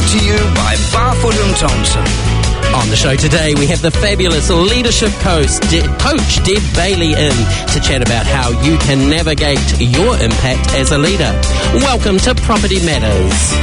to you by Barfoot and Thompson. On the show today, we have the fabulous leadership coach Deb Bailey in to chat about how you can navigate your impact as a leader. Welcome to Property Matters.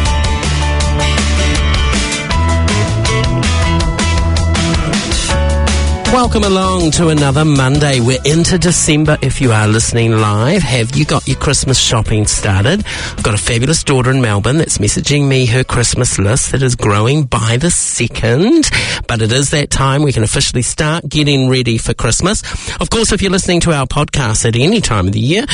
Welcome along to another Monday. We're into December if you are listening live. Have you got your Christmas shopping started? I've got a fabulous daughter in Melbourne that's messaging me her Christmas list that is growing by the second. But it is that time we can officially start getting ready for Christmas. Of course, if you're listening to our podcast at any time of the year,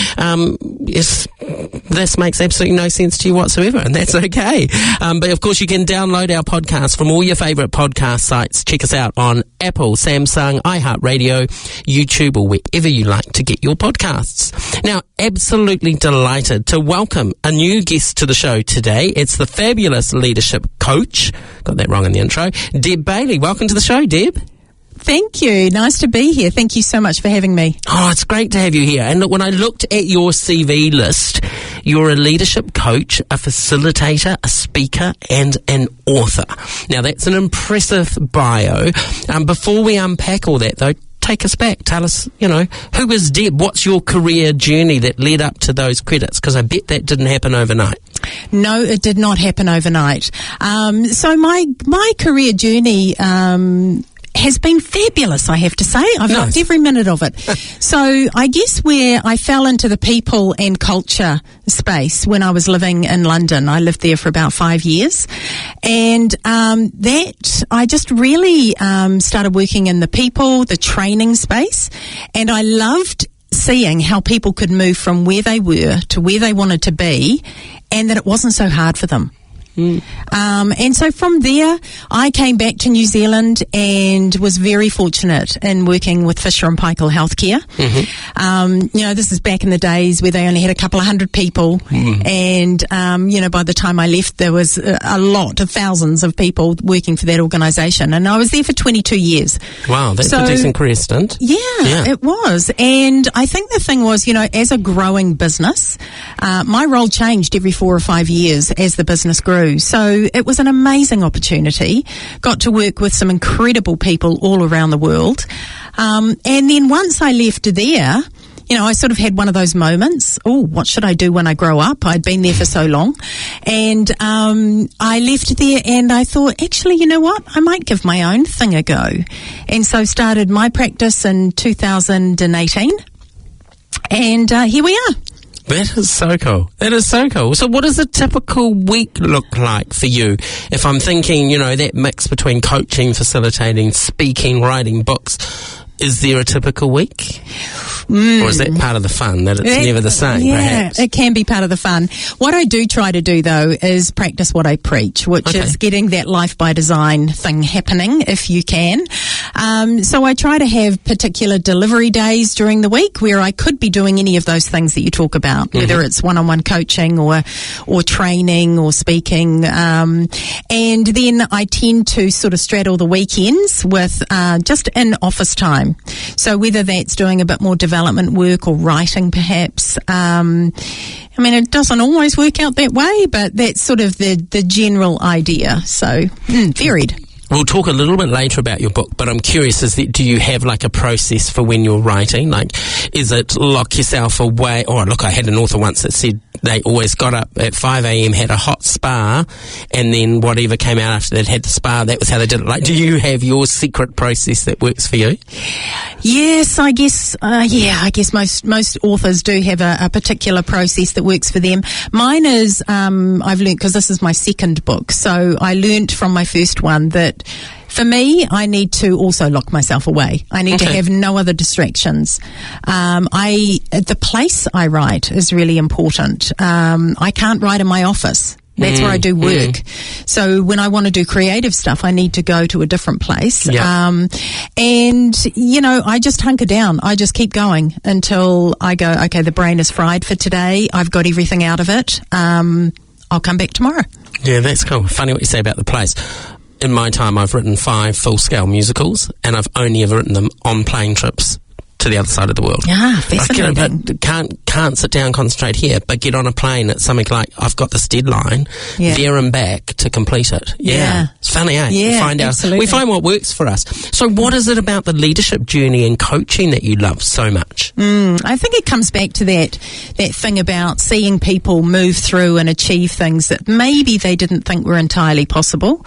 this makes absolutely no sense to you whatsoever, and that's okay. But of course, you can download our podcast from all your favourite podcast sites. Check us out on Apple, Samsung, iHeartRadio, YouTube, or wherever you like to get your podcasts. Now, absolutely delighted to welcome a new guest to the show today. It's the fabulous leadership coach, got that wrong in the intro, Deb Bailey. Welcome to the show, Deb. Thank you. Nice to be here. Thank you so much for having me. Oh, it's great to have you here. And look, when I looked at your CV list, you're a leadership coach, a facilitator, a speaker, and an author. Now, that's an impressive bio. Before we unpack all that, though, take us back. Tell us, who is Deb? What's your career journey that led up to those credits? Because I bet that didn't happen overnight. No, it did not happen overnight. So my career journey has been fabulous, I have to say. I've loved every minute of it. So I guess where I fell into the people and culture space when I was living in London, I lived there for about 5 years, and that I just really started working in the people, the training space, and I loved seeing how people could move from where they were to where they wanted to be, and that it wasn't so hard for them. And so from there, I came back to New Zealand and was very fortunate in working with Fisher & Paykel Healthcare. Mm-hmm. This is back in the days where they only had a couple of hundred people. And, by the time I left, there was a lot of thousands of people working for that organisation. And I was there for 22 years. Wow, that's a decent career stint. Yeah, it was. And I think the thing was, as a growing business, my role changed every 4 or 5 years as the business grew. So it was an amazing opportunity. Got to work with some incredible people all around the world. And then once I left there, I sort of had one of those moments. Oh, what should I do when I grow up? I'd been there for so long. And I left there and I thought, actually, you know what? I might give my own thing a go. And so started my practice in 2018. And here we are. That is so cool. That is so cool. So what does a typical week look like for you? If I'm thinking, that mix between coaching, facilitating, speaking, writing books, is there a typical week? Or is that part of the fun, that it's never the same, perhaps? Yeah, it can be part of the fun. What I do try to do, though, is practice what I preach, which is getting that life by design thing happening, if you can. So I try to have particular delivery days during the week where I could be doing any of those things that you talk about, whether it's one-on-one coaching or training or speaking. And then I tend to sort of straddle the weekends with just in office time. So whether that's doing a bit more development work or writing, perhaps. It doesn't always work out that way, but that's sort of the general idea. So, varied. We'll talk a little bit later about your book, but I'm curious, do you have like a process for when you're writing? Like, is it lock yourself away? Oh, look, I had an author once that said they always got up at 5 a.m, had a hot spa, and then whatever came out after they'd had the spa, that was how they did it. Like, do you have your secret process that works for you? Yes, I guess most authors do have a particular process that works for them. Mine is, I've learned, because this is my second book, so I learned from my first one that for me, I need to also lock myself away. I need to have no other distractions. The place I write is really important. I can't write in my office. That's where I do work. So when I want to do creative stuff, I need to go to a different place. And, I just hunker down. I just keep going until I go, okay, the brain is fried for today. I've got everything out of it. I'll come back tomorrow. Yeah, that's cool. Funny what you say about the place. In my time, I've written 5 full-scale musicals, and I've only ever written them on plane trips to the other side of the world. Yeah, fascinating. But can't sit down, concentrate here, but get on a plane at something like, I've got this deadline, there and back to complete it. Yeah. It's funny, eh? Yeah, we find what works for us. So what is it about the leadership journey and coaching that you love so much? I think it comes back to that thing about seeing people move through and achieve things that maybe they didn't think were entirely possible.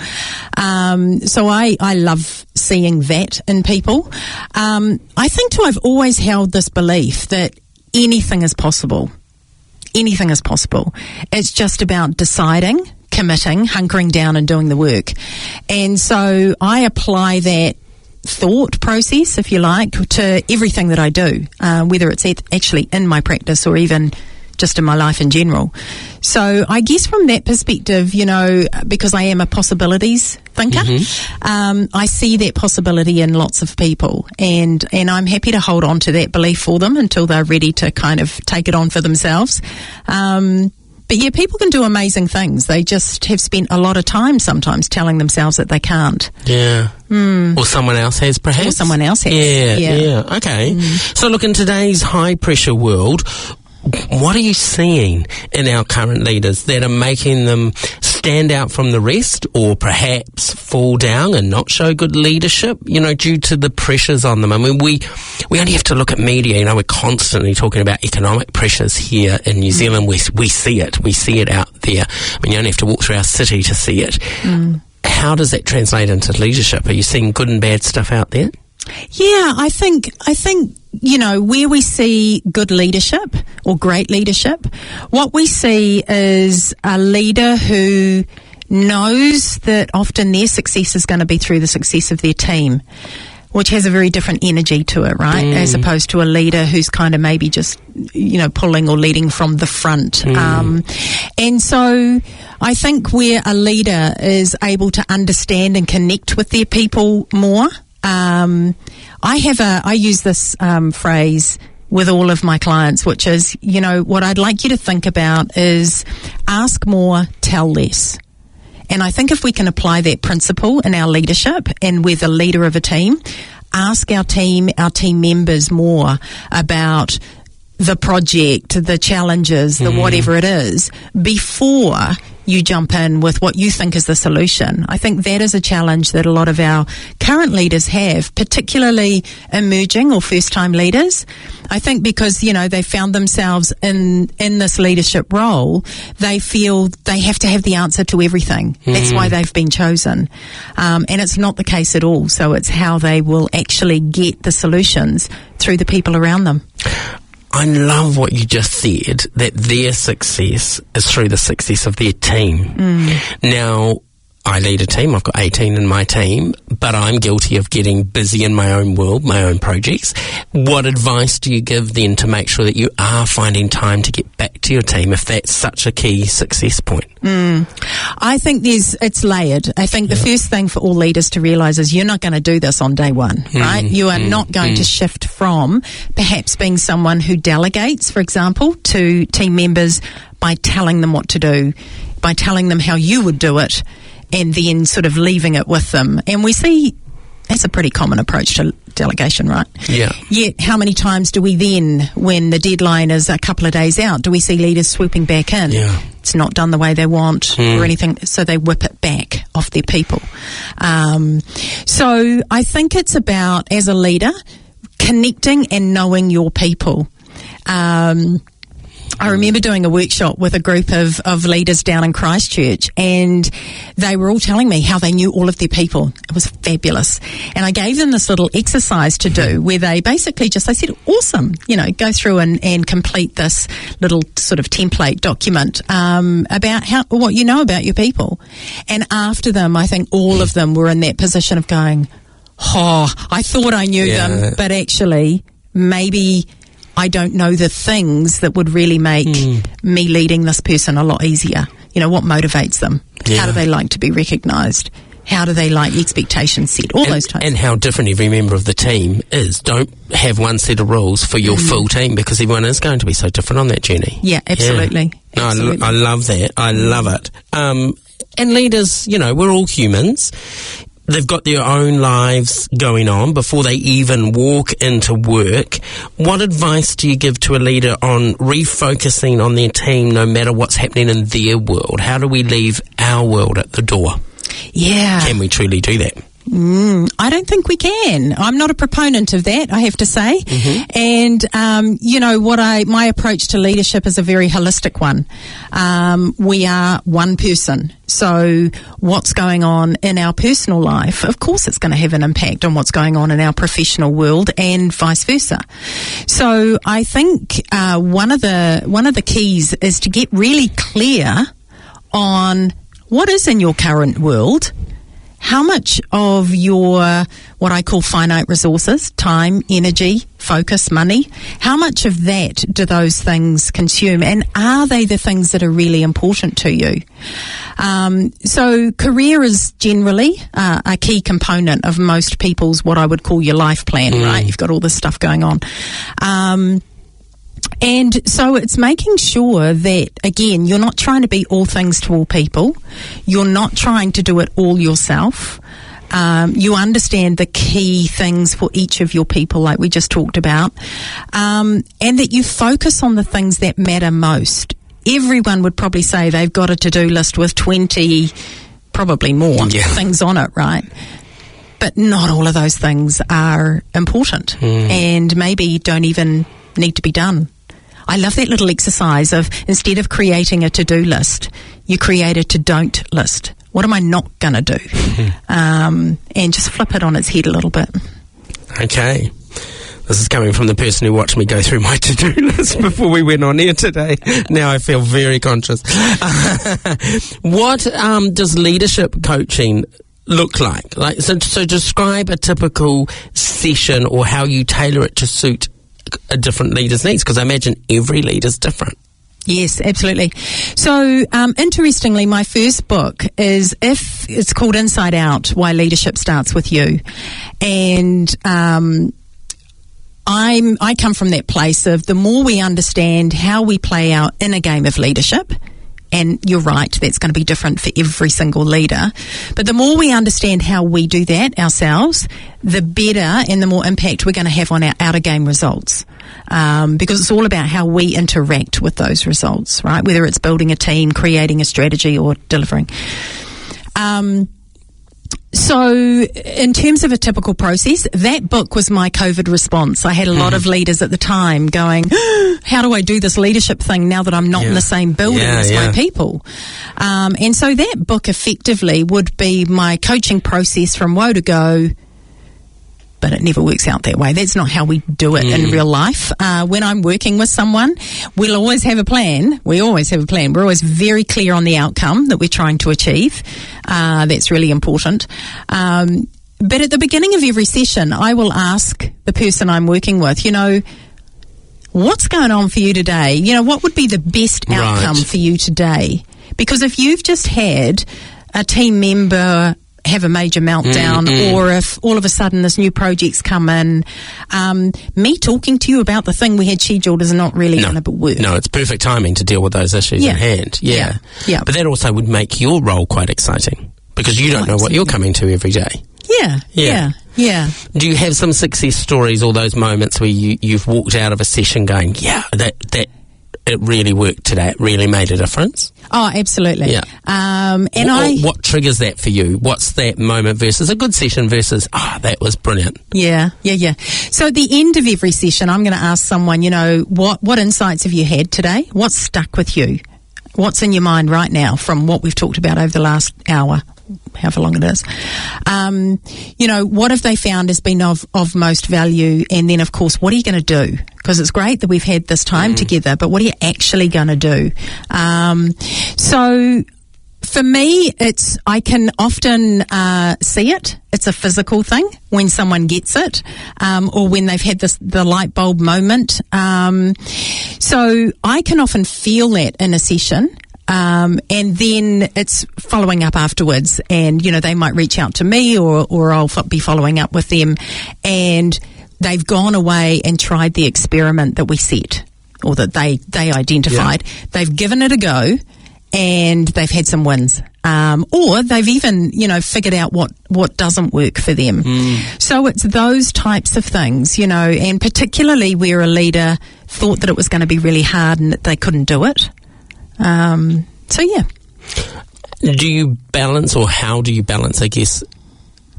So I love seeing that in people. I think too, I've always held this belief that anything is possible. Anything is possible. It's just about deciding, committing, hunkering down and doing the work. And so I apply that thought process, if you like, to everything that I do, whether it's actually in my practice or even just in my life in general. So I guess from that perspective, because I am a possibilities thinker, I see that possibility in lots of people, and I'm happy to hold on to that belief for them until they're ready to kind of take it on for themselves. But yeah, people can do amazing things. They just have spent a lot of time sometimes telling themselves that they can't. Yeah. Or someone else has, perhaps. Or someone else has. Yeah. Okay. So look, in today's high pressure world, what are you seeing in our current leaders that are making them stand out from the rest, or perhaps fall down and not show good leadership, due to the pressures on them? I mean, we only have to look at media. We're constantly talking about economic pressures here in New Zealand. We see it out there. I mean, you only have to walk through our city to see it. How does that translate into leadership? Are you seeing good and bad stuff out there? Yeah, I think where we see good leadership or great leadership, what we see is a leader who knows that often their success is going to be through the success of their team, which has a very different energy to it, right? As opposed to a leader who's kind of maybe just, pulling or leading from the front. And so I think where a leader is able to understand and connect with their people more, I use this phrase with all of my clients, which is, what I'd like you to think about is ask more, tell less. And I think if we can apply that principle in our leadership, and we're the leader of a team, ask our team members more about the project, the challenges, the whatever it is, before you jump in with what you think is the solution. I think that is a challenge that a lot of our current leaders have, particularly emerging or first-time leaders. I think because, they found themselves in this leadership role, they feel they have to have the answer to everything. That's why they've been chosen. And it's not the case at all. So it's how they will actually get the solutions through the people around them. I love what you just said, that their success is through the success of their team. Now, I lead a team. I've got 18 in my team, but I'm guilty of getting busy in my own world, my own projects. What advice do you give then to make sure that you are finding time to get back to your team if that's such a key success point? I think it's layered. I think the first thing for all leaders to realise is you're not going to do this on day one, right? You are not going to shift from perhaps being someone who delegates, for example, to team members by telling them what to do, by telling them how you would do it, and then sort of leaving it with them. And we see that's a pretty common approach to delegation, right? Yeah. Yet, how many times do we then, when the deadline is a couple of days out, do we see leaders swooping back in? Yeah. It's not done the way they want or anything, so they whip it back off their people. So I think it's about, as a leader, connecting and knowing your people. I remember doing a workshop with a group of leaders down in Christchurch, and they were all telling me how they knew all of their people. It was fabulous. And I gave them this little exercise to do where they basically I said, awesome, go through and complete this little sort of template document about what you know about your people. And after them, I think all of them were in that position of going, I thought I knew them, but actually maybe I don't know the things that would really make me leading this person a lot easier. What motivates them? Yeah. How do they like to be recognised? How do they like expectations set? All those types. And how different every member of the team is. Don't have one set of rules for your full team, because everyone is going to be so different on that journey. Yeah, absolutely. Yeah. No, absolutely. I love that. I love it. And leaders, we're all humans. they've got their own lives going on before they even walk into work. What advice do you give to a leader on refocusing on their team no matter what's happening in their world? How do we leave our world at the door? Yeah. Can we truly do that? I don't think we can. I'm not a proponent of that, I have to say. And, my approach to leadership is a very holistic one. We are one person. So what's going on in our personal life, of course it's going to have an impact on what's going on in our professional world and vice versa. So I think, one of the keys is to get really clear on what is in your current world. How much of your, what I call finite resources, time, energy, focus, money, how much of that do those things consume? And are they the things that are really important to you? So career is generally a key component of most people's, what I would call your life plan, right? You've got all this stuff going on. And so it's making sure that, again, you're not trying to be all things to all people. You're not trying to do it all yourself. You understand the key things for each of your people, like we just talked about, and that you focus on the things that matter most. Everyone would probably say they've got a to-do list with 20, probably more, things on it, right? But not all of those things are important and maybe don't even need to be done. I love that little exercise of, instead of creating a to-do list, you create a to-don't list. What am I not going to do? And just flip it on its head a little bit. Okay. This is coming from the person who watched me go through my to-do list before we went on air today. Now I feel very conscious. What does leadership coaching look like? So describe a typical session or how you tailor it to suit a different leader's needs, because I imagine every leader's different. Yes, absolutely. So, interestingly, my first book it's called Inside Out, Why Leadership Starts With You. And I come from that place of, the more we understand how we play our inner game of leadership, and you're right, that's going to be different for every single leader. But the more we understand how we do that ourselves, the better and the more impact we're going to have on our outer game results. Because it's all about how we interact with those results, right? Whether it's building a team, creating a strategy, or delivering. So in terms of a typical process, that book was my COVID response. I had a lot of leaders at the time going, how do I do this leadership thing now that I'm not in the same building as my people? And so that book effectively would be my coaching process from woe to go. But it never works out that way. That's not how we do it in real life. When I'm working with someone, we'll always have a plan. We always have a plan. We're always very clear on the outcome that we're trying to achieve. That's really important. But at the beginning of every session, I will ask the person I'm working with, what's going on for you today? What would be the best outcome for you today? Because if you've just had a team member have a major meltdown, or if all of a sudden this new project's come in, me talking to you about the thing we had scheduled is not really going to work. No, it's perfect timing to deal with those issues in hand. Yeah. But that also would make your role quite exciting, because you don't know what you're coming to every day. Yeah. Do you have some success stories, all those moments where you've walked out of a session going, that it really worked today, it really made a difference? Oh, absolutely. Yeah. What triggers that for you? What's that moment versus a good session versus, that was brilliant? Yeah. So at the end of every session, I'm going to ask someone, what insights have you had today? What's stuck with you? What's in your mind right now from what we've talked about over the last hour? However long it is. What have they found has been of most value? And then, of course, what are you going to do? Because it's great that we've had this time together, but what are you actually going to do? So for me, I can often see it. It's a physical thing when someone gets it, or when they've had the light bulb moment. So I can often feel that in a session. And then it's following up afterwards, and they might reach out to me, or I'll be following up with them, and they've gone away and tried the experiment that we set, or that they identified. They've given it a go, and they've had some wins. or they've even, figured out what doesn't work for them. So it's those types of things, and particularly where a leader thought that it was going to be really hard and that they couldn't do it. So yeah. Do you balance, or how do you balance, I guess,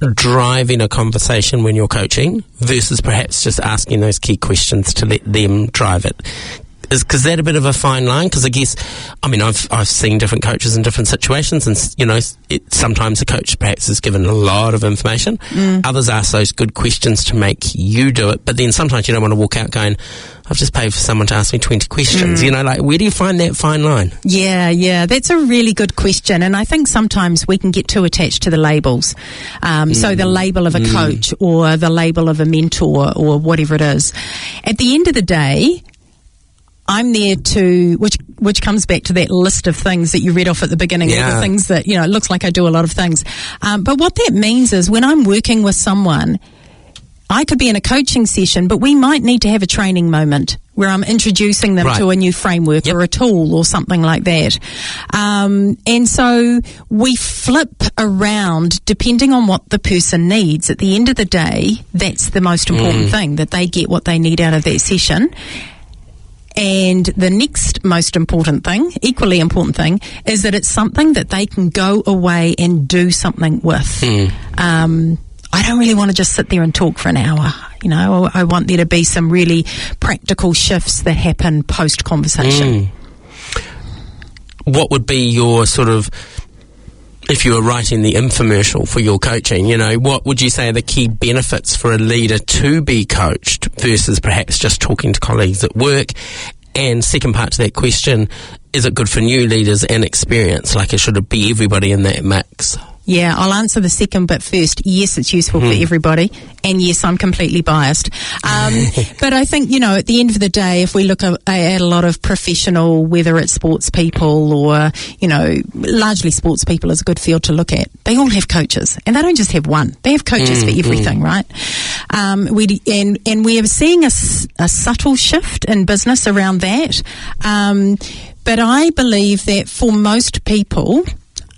driving a conversation when you're coaching versus perhaps just asking those key questions to let them drive it? Is that a bit of a fine line? Because I guess, I've seen different coaches in different situations, and sometimes the coach perhaps is given a lot of information. Others ask those good questions to make you do it, but then sometimes you don't want to walk out going, I've just paid for someone to ask me 20 questions. Where do you find that fine line? Yeah, that's a really good question, and I think sometimes we can get too attached to the labels. So the label of a coach or the label of a mentor or whatever it is. At the end of the day, I'm there to, which comes back to that list of things that you read off at the beginning, all the things that, it looks like I do a lot of things. But what that means is when I'm working with someone, I could be in a coaching session, but we might need to have a training moment where I'm introducing them to a new framework or a tool or something like that. And so we flip around depending on what the person needs. At the end of the day, that's the most important thing, that they get what they need out of that session. And the next most important thing, equally important thing, is that it's something that they can go away and do something with. I don't really want to just sit there and talk for an hour. I want there to be some really practical shifts that happen post-conversation. What would be your sort of, if you were writing the infomercial for your coaching, what would you say are the key benefits for a leader to be coached versus perhaps just talking to colleagues at work? And second part to that question, is it good for new leaders and experience? Should it be everybody in that mix? Yeah, I'll answer the second bit first. Yes, it's useful for everybody. And yes, I'm completely biased. But I think, at the end of the day, if we look at a lot of professional, whether it's sports people or, largely sports people is a good field to look at. They all have coaches, and they don't just have one. They have coaches for everything, right? We are seeing a subtle shift in business around that. But I believe that for most people,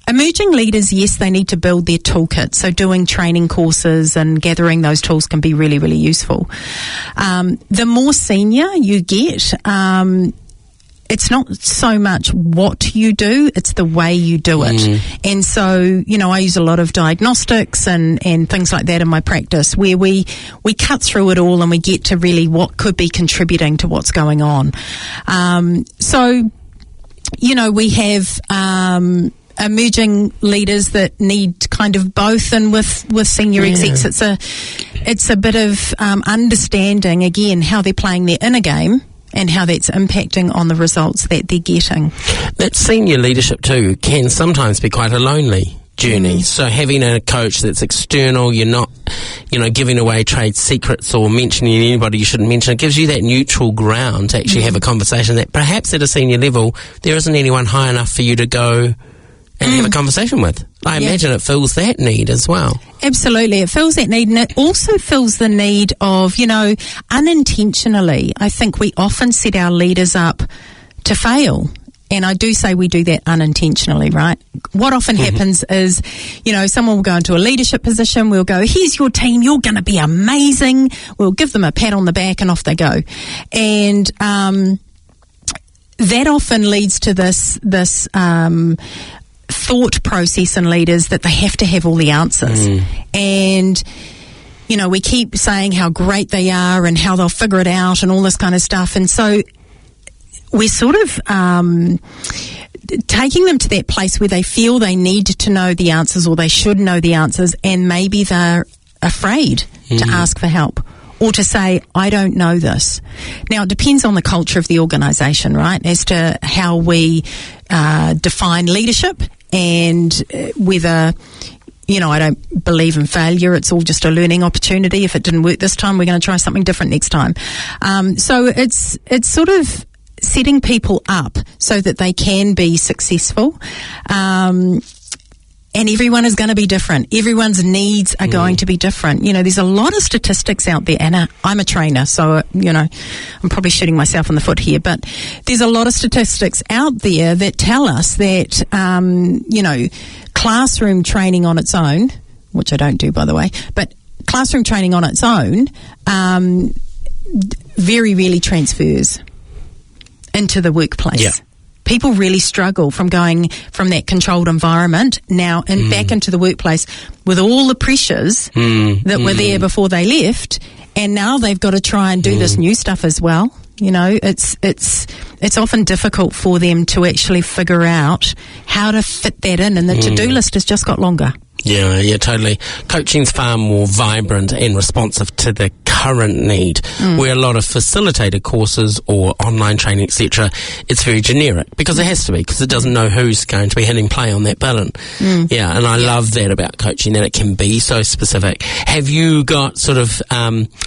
emerging leaders, yes, they need to build their toolkit. So doing training courses and gathering those tools can be really, really useful. The more senior you get, it's not so much what you do, it's the way you do it. And so, I use a lot of diagnostics and things like that in my practice, where we cut through it all and we get to really what could be contributing to what's going on. We have emerging leaders that need kind of both, and with senior execs, it's a bit of understanding again how they're playing their inner game and how that's impacting on the results that they're getting. That senior leadership too can sometimes be quite a lonely journey. So having a coach that's external, you're not, giving away trade secrets or mentioning anybody you shouldn't mention. It gives you that neutral ground to actually have a conversation that perhaps at a senior level there isn't anyone high enough for you to go and have a conversation with. I imagine it fills that need as well. Absolutely. It fills that need, and it also fills the need of, unintentionally, I think we often set our leaders up to fail. And I do say we do that unintentionally, right? What often happens is, someone will go into a leadership position, we'll go, here's your team, you're going to be amazing. We'll give them a pat on the back and off they go. And that often leads to this thought process in leaders that they have to have all the answers. And we keep saying how great they are and how they'll figure it out and all this kind of stuff. And so we're sort of taking them to that place where they feel they need to know the answers, or they should know the answers, and maybe they're afraid to ask for help or to say, I don't know this. Now, it depends on the culture of the organisation, right, as to how we define leadership, and whether, I don't believe in failure. It's all just a learning opportunity. If it didn't work this time, we're going to try something different next time. So it's sort of setting people up so that they can be successful. And everyone is going to be different. Everyone's needs are going to be different. You know, there's a lot of statistics out there, and I'm a trainer, so, you know, I'm probably shooting myself in the foot here, but there's a lot of statistics out there that tell us that, you know, classroom training on its own, which I don't do, by the way, but classroom training on its own very rarely transfers into the workplace. Yeah. People really struggle from going from that controlled environment now and back into the workplace with all the pressures that were there before they left, and now they've got to try and do this new stuff as well. You know, it's often difficult for them to actually figure out how to fit that in, and the to-do list has just got longer. Yeah, totally. Coaching's far more vibrant and responsive to the current need, where a lot of facilitated courses or online training, etc., it's very generic, because it has to be, because it doesn't know who's going to be hitting play on that button. Yeah, and I love that about coaching, that it can be so specific. Have you got sort of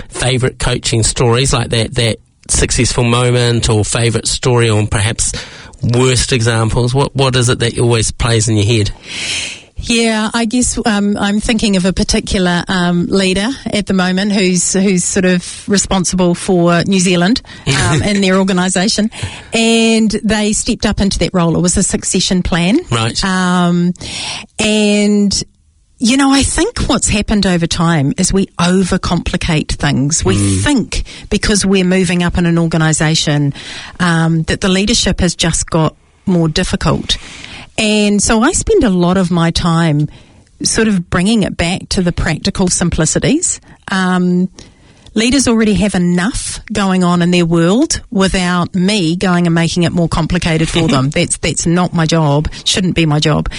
favourite coaching stories like that successful moment, or favourite story, or perhaps worst examples? What is it that always plays in your head? Yeah, I guess I'm thinking of a particular leader at the moment who's sort of responsible for New Zealand in their organisation, and they stepped up into that role. It was a succession plan, right? And you know, I think what's happened over time is we overcomplicate things. We think because we're moving up in an organisation that the leadership has just got more difficult. And so I spend a lot of my time sort of bringing it back to the practical simplicities. Leaders already have enough going on in their world without me going and making it more complicated for them. That's not my job, shouldn't be my job.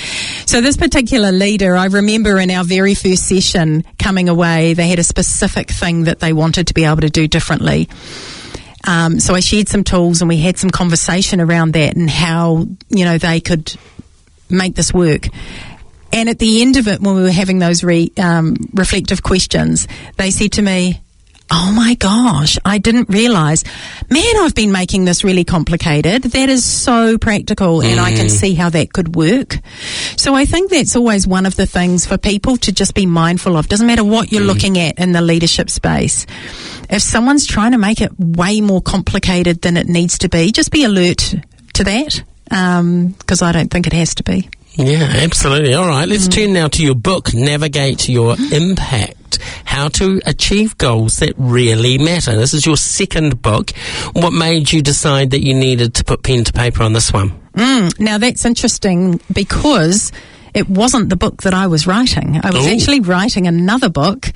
So this particular leader, I remember in our very first session coming away, they had a specific thing that they wanted to be able to do differently. So I shared some tools, and we had some conversation around that and how, you know, they could make this work. And at the end of it, when we were having those reflective questions, they said to me, "Oh my gosh, I didn't realise, man, I've been making this really complicated. That is so practical, and I can see how that could work." So I think that's always one of the things for people to just be mindful of. Doesn't matter what you're looking at in the leadership space. If someone's trying to make it way more complicated than it needs to be, just be alert to that, because I don't think it has to be. Yeah, absolutely. All right, let's turn now to your book, Navigate Your Impact, How to Achieve Goals That Really Matter. This is your second book. What made you decide that you needed to put pen to paper on this one? Now, that's interesting, because it wasn't the book that I was writing. I was actually writing another book,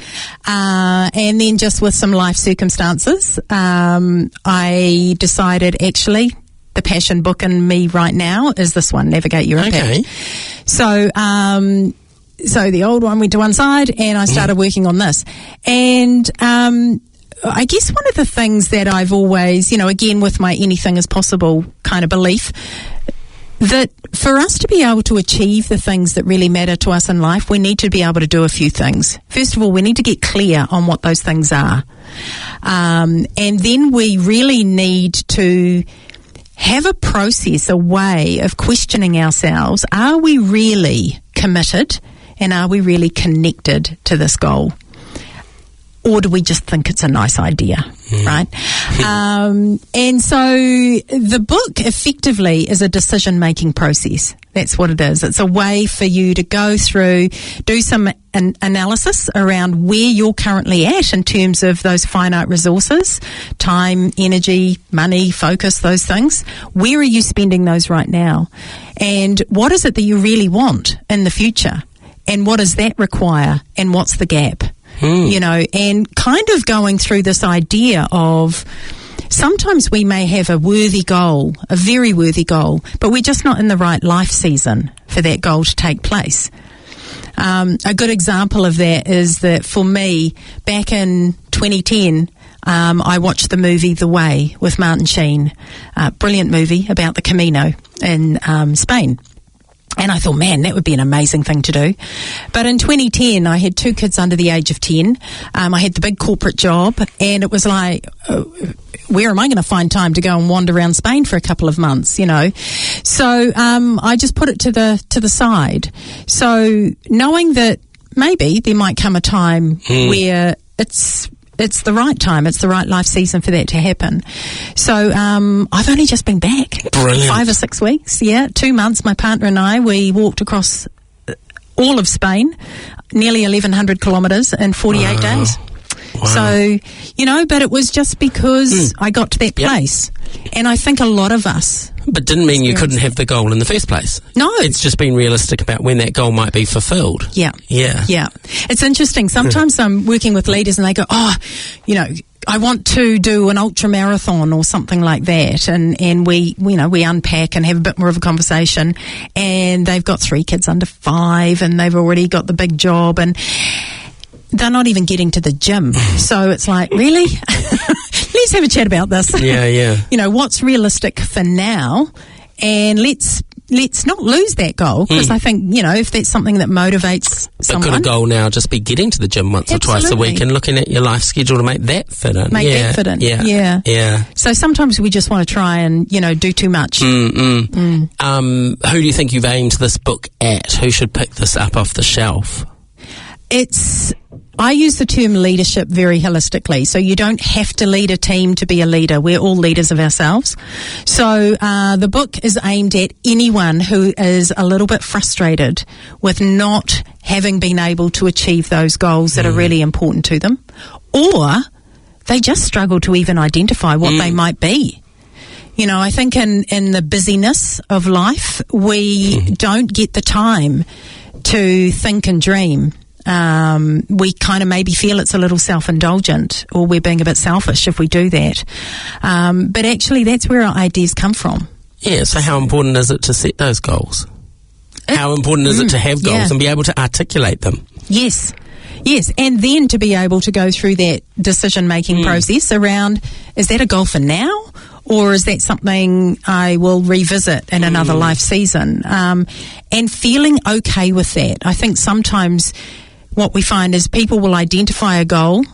and then just with some life circumstances, I decided actually the passion book in me right now is this one, Navigate Your Impact. Okay. So the old one went to one side, and I started working on this. And I guess one of the things that I've always, you know, again with my anything is possible kind of belief, that for us to be able to achieve the things that really matter to us in life, we need to be able to do a few things. First of all, we need to get clear on what those things are. And then we really need to have a process, a way of questioning ourselves. Are we really committed, and are we really connected to this goal? Or do we just think it's a nice idea, right? And so the book effectively is a decision-making process. That's what it is. It's a way for you to go through, do some analysis around where you're currently at in terms of those finite resources, time, energy, money, focus, those things. Where are you spending those right now? And what is it that you really want in the future? And what does that require? And what's the gap? You know, and kind of going through this idea of sometimes we may have a worthy goal, a very worthy goal, but we're just not in the right life season for that goal to take place. A good example of that is that for me, back in 2010, I watched the movie The Way with Martin Sheen, a brilliant movie about the Camino in Spain. And I thought, man, that would be an amazing thing to do. But in 2010, I had 2 kids under the age of 10. I had the big corporate job, and it was like, where am I going to find time to go and wander around Spain for a couple of months, you know? So I just put it to the side. So knowing that maybe there might come a time where it's the right time, it's the right life season for that to happen. So I've only just been back. Brilliant. 5 or 6 weeks, 2 months. My partner and I, we walked across all of Spain, nearly 1,100 kilometres in 48 days. Wow. So, but it was just because I got to that place. And I think a lot of us... But didn't mean you couldn't have the goal in the first place. No. It's just being realistic about when that goal might be fulfilled. Yeah. Yeah. Yeah. It's interesting. Sometimes I'm working with leaders and they go, I want to do an ultra marathon or something like that. And we unpack and have a bit more of a conversation. And they've got 3 kids under 5 and they've already got the big job and they're not even getting to the gym. So it's like, really? Let's have a chat about this. Yeah. What's realistic for now? And let's not lose that goal, because I think, if that's something that motivates someone. But could a goal now just be getting to the gym once or twice a week and looking at your life schedule to make that fit in? That fit in. Yeah. So sometimes we just want to try and, do too much. Who do you think you've aimed this book at? Who should pick this up off the shelf? I use the term leadership very holistically. So you don't have to lead a team to be a leader. We're all leaders of ourselves. So the book is aimed at anyone who is a little bit frustrated with not having been able to achieve those goals that are really important to them, or they just struggle to even identify what they might be. I think in the busyness of life, we don't get the time to think and dream. We kind of maybe feel it's a little self-indulgent, or we're being a bit selfish if we do that. But actually, that's where our ideas come from. Yeah, so how important is it to set those goals? How important is it to have goals and be able to articulate them? Yes, and then to be able to go through that decision-making process around, is that a goal for now? Or is that something I will revisit in another life season? And feeling okay with that. I think sometimes what we find is people will identify a goal.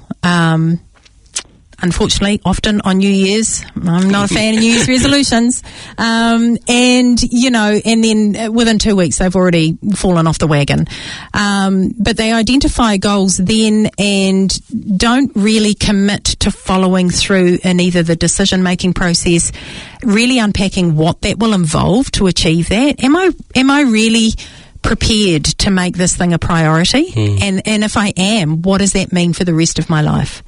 Unfortunately, often on New Year's, I'm not a fan of New Year's resolutions. And then within 2 weeks, they've already fallen off the wagon. But they identify goals then and don't really commit to following through in either the decision-making process, really unpacking what that will involve to achieve that. Am I really prepared to make this thing a priority? And if I am, what does that mean for the rest of my life?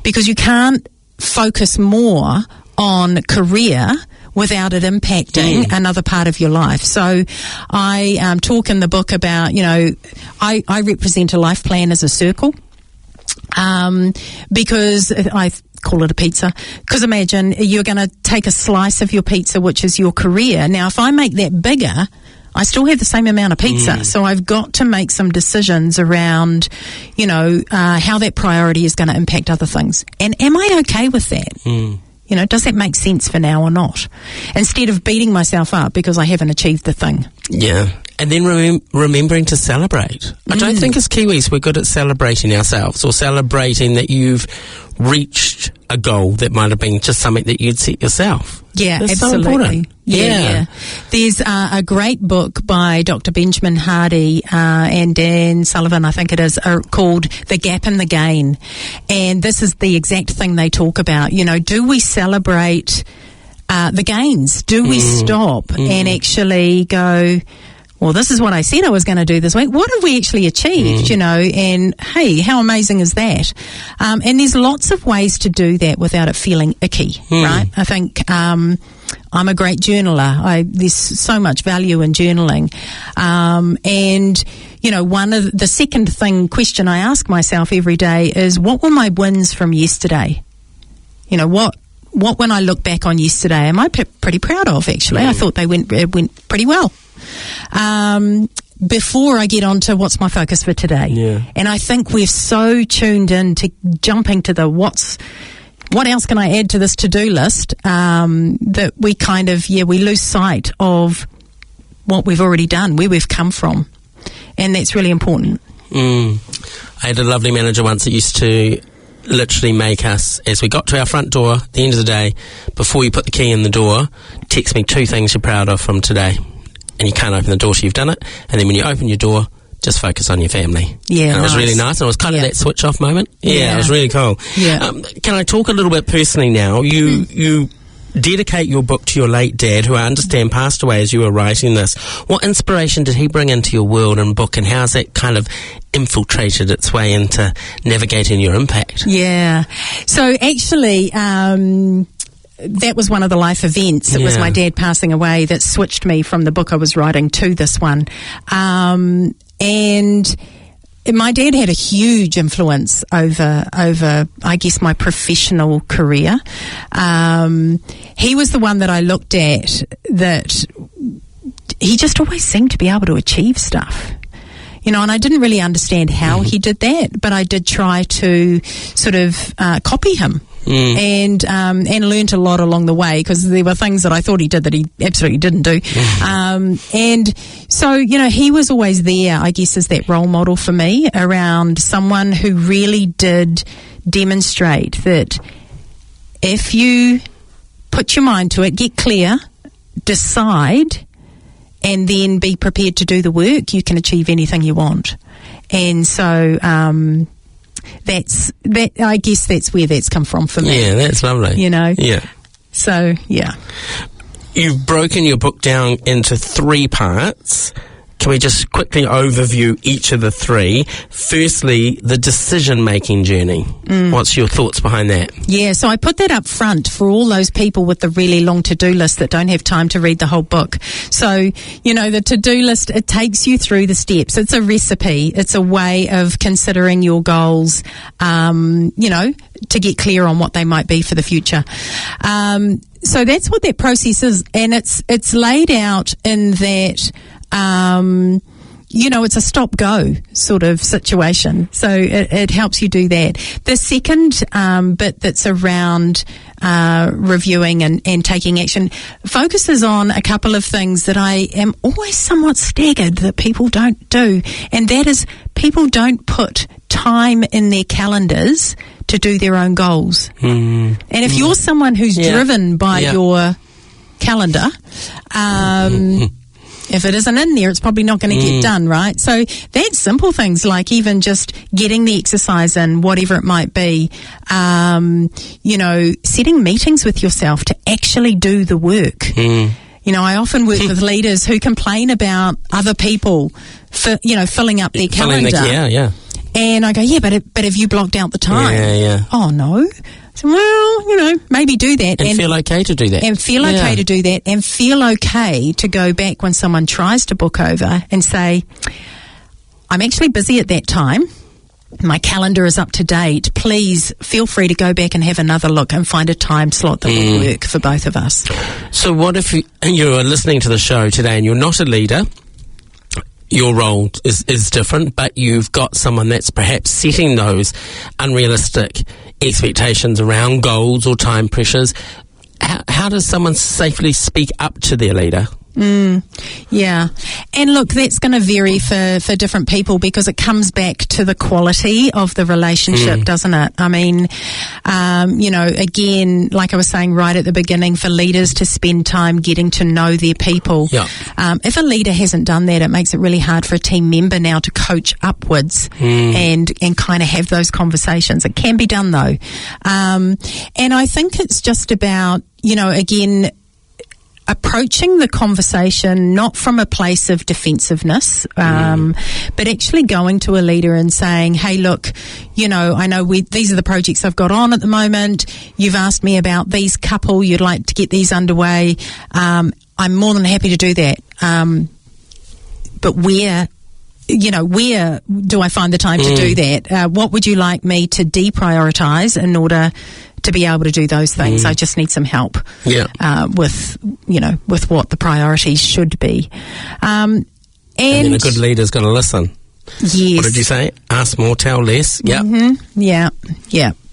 Because you can't focus more on career without it impacting another part of your life. So I talk in the book about, I represent a life plan as a circle, because I call it a pizza, because imagine you're going to take a slice of your pizza, which is your career. Now, if I make that bigger, I still have the same amount of pizza. So I've got to make some decisions around, how that priority is going to impact other things. And am I okay with that? Does that make sense for now or not? Instead of beating myself up because I haven't achieved the thing. Yeah. And then remembering to celebrate. I don't think as Kiwis we're good at celebrating ourselves, or celebrating that you've reached a goal that might have been just something that you'd set yourself. Yeah, that's absolutely. So important. Yeah. There's a great book by Dr. Benjamin Hardy and Dan Sullivan, I think it is, called The Gap and the Gain. And this is the exact thing they talk about. Do we celebrate the gains? Do we stop and actually go, well, this is what I said I was going to do this week. What have we actually achieved, and hey, how amazing is that? And there's lots of ways to do that without it feeling icky, right? I think I'm a great journaler. There's so much value in journaling. And, one of the second question I ask myself every day is, what were my wins from yesterday? What when I look back on yesterday, am I pretty proud of, actually? I thought it went pretty well. Before I get on to what's my focus for today. Yeah. And I think we're so tuned in to jumping to the what else can I add to this to-do list, that we kind of, we lose sight of what we've already done, where we've come from. And that's really important. I had a lovely manager once that used to literally make us, as we got to our front door at the end of the day, before you put the key in the door, text me 2 things you're proud of from today. And you can't open the door till you've done it. And then when you open your door, just focus on your family. Yeah, and it was really nice. And it was kind of that switch off moment. Yeah, it was really cool. Yeah. Can I talk a little bit personally now? You dedicate your book to your late dad, who I understand passed away as you were writing this. What inspiration did he bring into your world and book, and how's that kind of infiltrated its way into navigating your impact? Yeah. So actually, that was one of the life events. It was my dad passing away that switched me from the book I was writing to this one. And my dad had a huge influence over, I guess, my professional career. He was the one that I looked at that he just always seemed to be able to achieve stuff. You know, and I didn't really understand how he did that, but I did try to sort of copy him. And learnt a lot along the way, because there were things that I thought he did that he absolutely didn't do. And so, you know, he was always there, I guess, as that role model for me, around someone who really did demonstrate that if you put your mind to it, get clear, decide, and then be prepared to do the work, you can achieve anything you want. And so, I guess that's where that's come from for me. Yeah, that's lovely. You know? Yeah. So, yeah. You've broken your book down into 3 parts. Can we just quickly overview each of the 3? Firstly, the decision-making journey. What's your thoughts behind that? Yeah, so I put that up front for all those people with the really long to-do list that don't have time to read the whole book. So, you know, the to-do list, it takes you through the steps. It's a recipe. It's a way of considering your goals, you know, to get clear on what they might be for the future. So that's what that process is. And it's laid out in that, you know, it's a stop-go sort of situation. So it helps you do that. The second bit that's around reviewing and taking action focuses on a couple of things that I am always somewhat staggered that people don't do. And that is, people don't put time in their calendars to do their own goals. And if you're someone who's driven by your calendar, if it isn't in there, it's probably not going to get done, right? So that's simple things like even just getting the exercise in, whatever it might be, you know, setting meetings with yourself to actually do the work. You know, I often work with leaders who complain about other people, filling up their calendar. And I go, but have you blocked out the time? Oh, no. So, well, you know, maybe do that. And feel okay to do that. And feel okay to do that. And feel okay to go back when someone tries to book over and say, I'm actually busy at that time. My calendar is up to date. Please feel free to go back and have another look and find a time slot that will work for both of us. So what if you're listening to the show today and you're not a leader? Your role is different, but you've got someone that's perhaps setting those unrealistic expectations around goals or time pressures. How does someone safely speak up to their leader? Yeah. And look, that's going to vary for different people, because it comes back to the quality of the relationship, doesn't it? I mean, you know, again, like I was saying right at the beginning, for leaders to spend time getting to know their people. If a leader hasn't done that, it makes it really hard for a team member now to coach upwards and kind of have those conversations. It can be done though. And I think it's just about, you know, again, approaching the conversation not from a place of defensiveness, but actually going to a leader and saying, hey, look, you know, I know these are the projects I've got on at the moment. You've asked me about these couple. You'd like to get these underway. I'm more than happy to do that. But where do I find the time to do that? What would you like me to deprioritise in order to be able to do those things? I just need some help with what the priorities should be. And a good leader's got to listen. Yes. What did you say? Ask more, tell less. Yep. Mm-hmm. Yeah.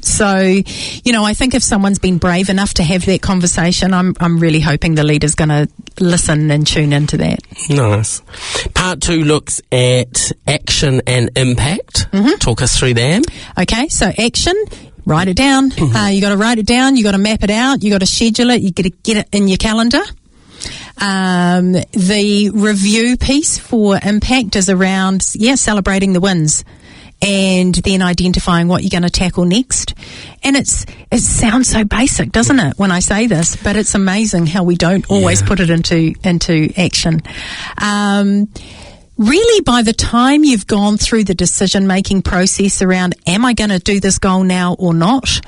So, I think if someone's been brave enough to have that conversation, I'm really hoping the leader's going to listen and tune into that. Nice. Part 2 looks at action and impact. Talk us through that. Okay, so action. Write it down. You got to write it down. You got to map it out. You got to schedule it. You got to get it in your calendar. The review piece for impact is around, celebrating the wins and then identifying what you're going to tackle next. And it sounds so basic, doesn't it, when I say this? But it's amazing how we don't always put it into action. Really, by the time you've gone through the decision-making process around, am I going to do this goal now or not?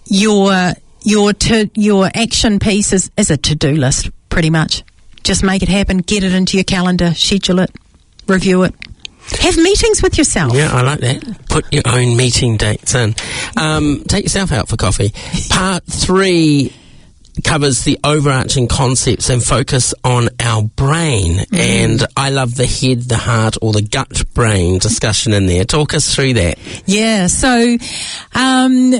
Your action piece is a to-do list, pretty much. Just make it happen, get it into your calendar, schedule it, review it. Have meetings with yourself. Yeah, I like that. Put your own meeting dates in. Take yourself out for coffee. Part 3 covers the overarching concepts and focus on our brain. And I love the head, the heart, or the gut brain discussion in there. Talk us through that. Yeah, so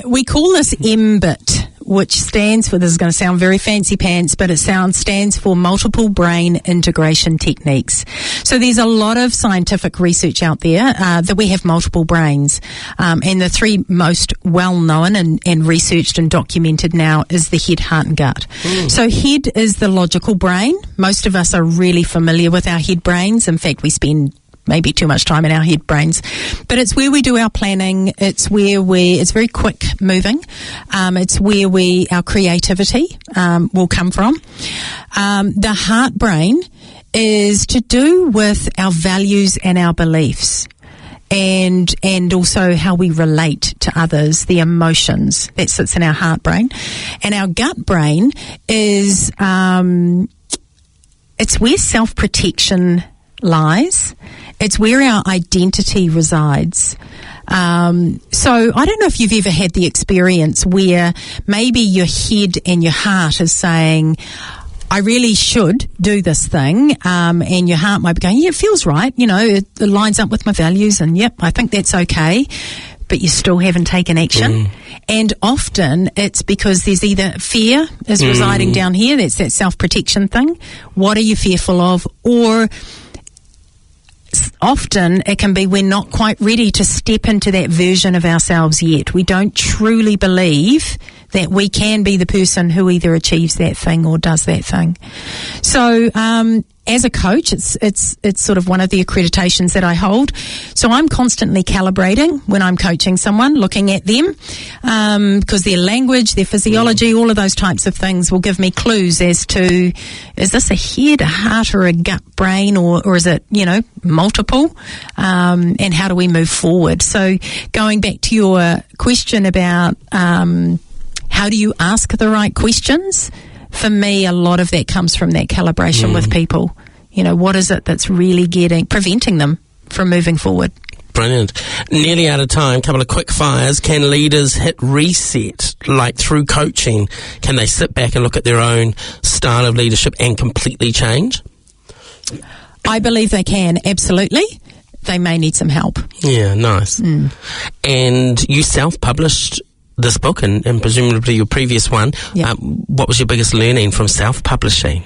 we call this MBIT, which stands for, this is going to sound very fancy pants, but it stands for Multiple Brain Integration Techniques. So there's a lot of scientific research out there that we have multiple brains. And the 3 most well-known and researched and documented now is the head, heart and gut. So head is the logical brain. Most of us are really familiar with our head brains. In fact, we spend maybe too much time in our head brains, but it's where we do our planning. It's where it's very quick moving. It's where our creativity will come from. The heart brain is to do with our values and our beliefs, and also how we relate to others, the emotions that sits in our heart brain. And our gut brain is it's where self-protection lies. It's where our identity resides. So I don't know if you've ever had the experience where maybe your head and your heart is saying, I really should do this thing, and your heart might be going, yeah, it feels right, it lines up with my values, and yep, I think that's okay, but you still haven't taken action. And often it's because there's either fear is residing down here, that's that self-protection thing. What are you fearful of? Or often it can be we're not quite ready to step into that version of ourselves yet. We don't truly believe that we can be the person who either achieves that thing or does that thing. So as a coach, it's sort of one of the accreditations that I hold. So I'm constantly calibrating when I'm coaching someone, looking at them, because their language, their physiology, all of those types of things will give me clues as to, is this a head, a heart, or a gut brain, or is it, multiple? And how do we move forward? So going back to your question about how do you ask the right questions? For me, a lot of that comes from that calibration with people. What is it that's really preventing them from moving forward? Brilliant. Nearly out of time. Couple of quick fires. Can leaders hit reset, like through coaching? Can they sit back and look at their own style of leadership and completely change? I believe they can, absolutely. They may need some help. Yeah, nice. And you self-published this book and presumably your previous one. Yep. What was your biggest learning from self-publishing?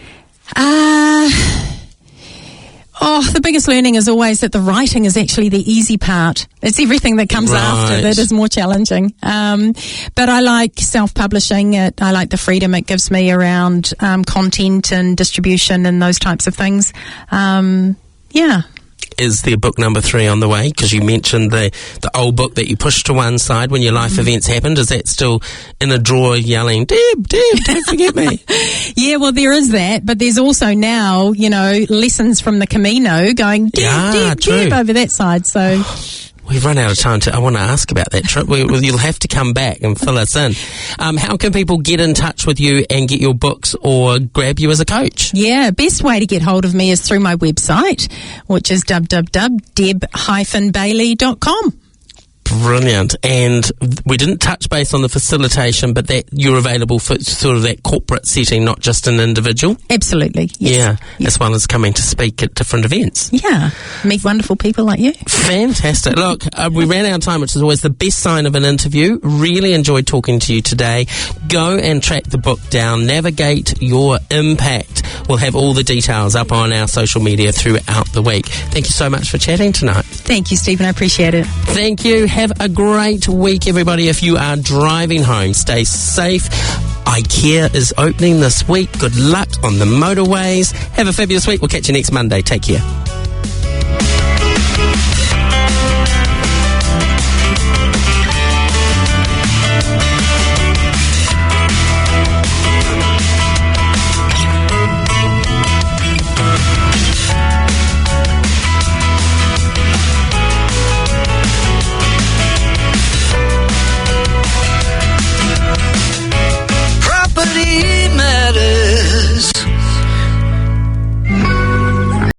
The biggest learning is always that the writing is actually the easy part. It's everything that comes after that is more challenging. But I like self-publishing. I like the freedom it gives me around content and distribution and those types of things. Is there book number 3 on the way? Because you mentioned the old book that you pushed to one side when your life events happened. Is that still in a drawer yelling, Deb, don't forget me? Yeah, well, there is that. But there's also now, lessons from the Camino going, Deb over that side. So we've run out of time. I want to ask about that trip. You'll have to come back and fill us in. How can people get in touch with you and get your books or grab you as a coach? Yeah, best way to get hold of me is through my website, which is www.deb-bailey.com. Brilliant. And we didn't touch base on the facilitation, but that you're available for sort of that corporate setting, not just an individual. Absolutely. Yes. Yeah, as well as coming to speak at different events. Yeah, meet wonderful people like you. Fantastic. Look, we ran out of time, which is always the best sign of an interview. Really enjoyed talking to you today. Go and track the book down. Navigate Your Impact. We'll have all the details up on our social media throughout the week. Thank you so much for chatting tonight. Thank you, Stephen. I appreciate it. Thank you. Have a great week, everybody. If you are driving home, stay safe. IKEA is opening this week. Good luck on the motorways. Have a fabulous week. We'll catch you next Monday. Take care.